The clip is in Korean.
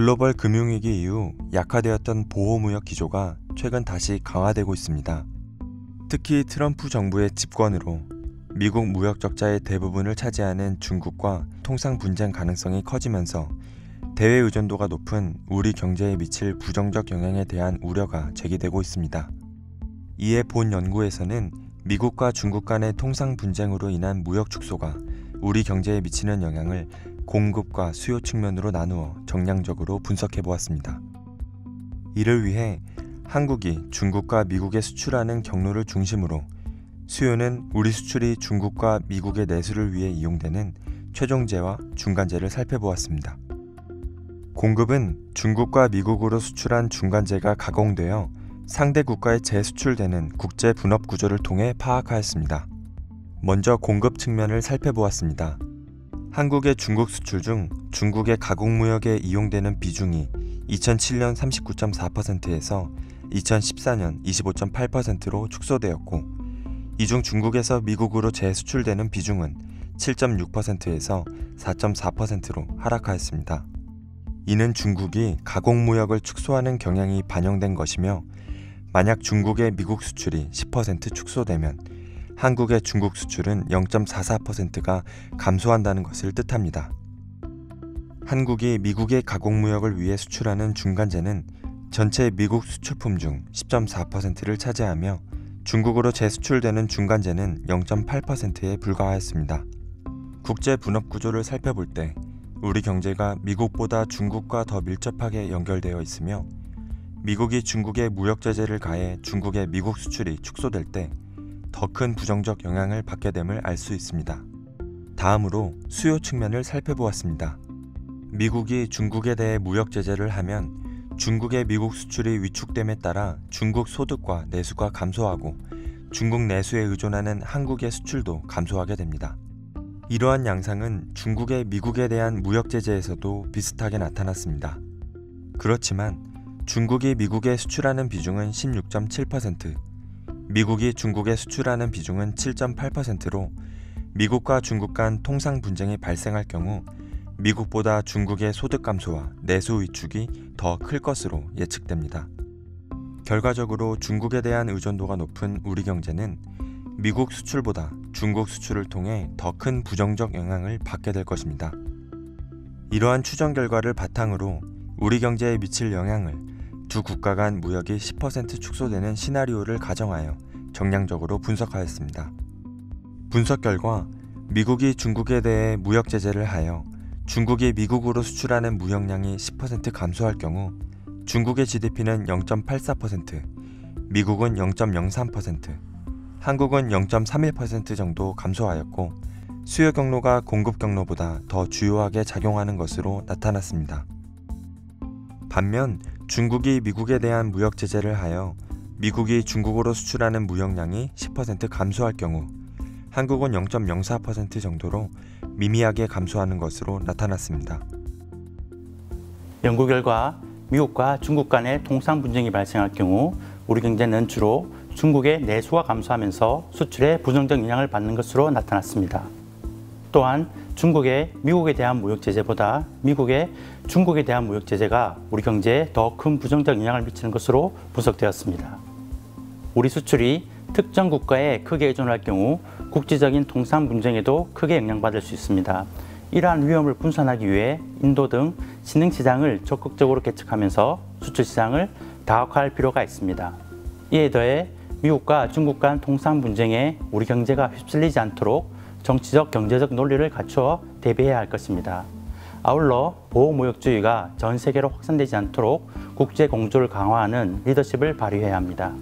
글로벌 금융위기 이후 약화되었던 보호무역 기조가 최근 다시 강화되고 있습니다. 특히 트럼프 정부의 집권으로 미국 무역 적자의 대부분을 차지하는 중국과 통상 분쟁 가능성이 커지면서 대외 의존도가 높은 우리 경제에 미칠 부정적 영향에 대한 우려가 제기되고 있습니다. 이에 본 연구에서는 미국과 중국 간의 통상 분쟁으로 인한 무역 축소가 우리 경제에 미치는 영향을 공급과 수요 측면으로 나누어 정량적으로 분석해 보았습니다. 이를 위해 한국이 중국과 미국에 수출하는 경로를 중심으로 수요는 우리 수출이 중국과 미국의 내수를 위해 이용되는 최종재와 중간재를 살펴보았습니다. 공급은 중국과 미국으로 수출한 중간재가 가공되어 상대 국가에 재수출되는 국제 분업 구조를 통해 파악하였습니다. 먼저 공급 측면을 살펴보았습니다. 한국의 중국 수출 중 중국의 가공무역에 이용되는 비중이 2007년 39.4%에서 2014년 25.8%로 축소되었고, 이 중 중국에서 미국으로 재수출되는 비중은 7.6%에서 4.4%로 하락하였습니다. 이는 중국이 가공무역을 축소하는 경향이 반영된 것이며, 만약 중국의 미국 수출이 10% 축소되면 한국의 중국 수출은 0.44%가 감소한다는 것을 뜻합니다. 한국이 미국의 가공무역을 위해 수출하는 중간재는 전체 미국 수출품 중 10.4%를 차지하며 중국으로 재수출되는 중간재는 0.8%에 불과하였습니다. 국제 분업 구조를 살펴볼 때 우리 경제가 미국보다 중국과 더 밀접하게 연결되어 있으며, 미국이 중국에 무역 제재를 가해 중국의 미국 수출이 축소될 때 더 큰 부정적 영향을 받게 됨을 알 수 있습니다. 다음으로 수요 측면을 살펴보았습니다. 미국이 중국에 대해 무역 제재를 하면 중국의 미국 수출이 위축됨에 따라 중국 소득과 내수가 감소하고 중국 내수에 의존하는 한국의 수출도 감소하게 됩니다. 이러한 양상은 중국의 미국에 대한 무역 제재에서도 비슷하게 나타났습니다. 그렇지만 중국이 미국에 수출하는 비중은 16.7%, 미국이 중국에 수출하는 비중은 7.8%로 미국과 중국 간 통상 분쟁이 발생할 경우 미국보다 중국의 소득 감소와 내수 위축이 더 클 것으로 예측됩니다. 결과적으로 중국에 대한 의존도가 높은 우리 경제는 미국 수출보다 중국 수출을 통해 더 큰 부정적 영향을 받게 될 것입니다. 이러한 추정 결과를 바탕으로 우리 경제에 미칠 영향을 두 국가 간 무역이 10% 축소되는 시나리오를 가정하여 정량적으로 분석하였습니다. 분석 결과 미국이 중국에 대해 무역 제재를 하여 중국이 미국으로 수출하는 무역량이 10% 감소할 경우 중국의 GDP는 0.84%, 미국은 0.03%, 한국은 0.31% 정도 감소하였고, 수요 경로가 공급 경로보다 더 주요하게 작용하는 것으로 나타났습니다. 반면 중국이 미국에 대한 무역 제재를 하여 미국이 중국으로 수출하는 무역량이 10% 감소할 경우 한국은 0.04% 정도로 미미하게 감소하는 것으로 나타났습니다. 연구 결과 미국과 중국 간의 통상 분쟁이 발생할 경우 우리 경제는 주로 중국의 내수가 감소하면서 수출에 부정적 영향을 받는 것으로 나타났습니다. 또한 중국의 미국에 대한 무역 제재보다 미국의 중국에 대한 무역 제재가 우리 경제에 더 큰 부정적 영향을 미치는 것으로 분석되었습니다. 우리 수출이 특정 국가에 크게 의존할 경우 국제적인 통상 분쟁에도 크게 영향받을 수 있습니다. 이러한 위험을 분산하기 위해 인도 등 신흥 시장을 적극적으로 개척하면서 수출 시장을 다각화할 필요가 있습니다. 이에 더해 미국과 중국 간 통상 분쟁에 우리 경제가 휩쓸리지 않도록 정치적, 경제적 논리를 갖추어 대비해야 할 것입니다. 아울러 보호무역주의가 전 세계로 확산되지 않도록 국제 공조를 강화하는 리더십을 발휘해야 합니다.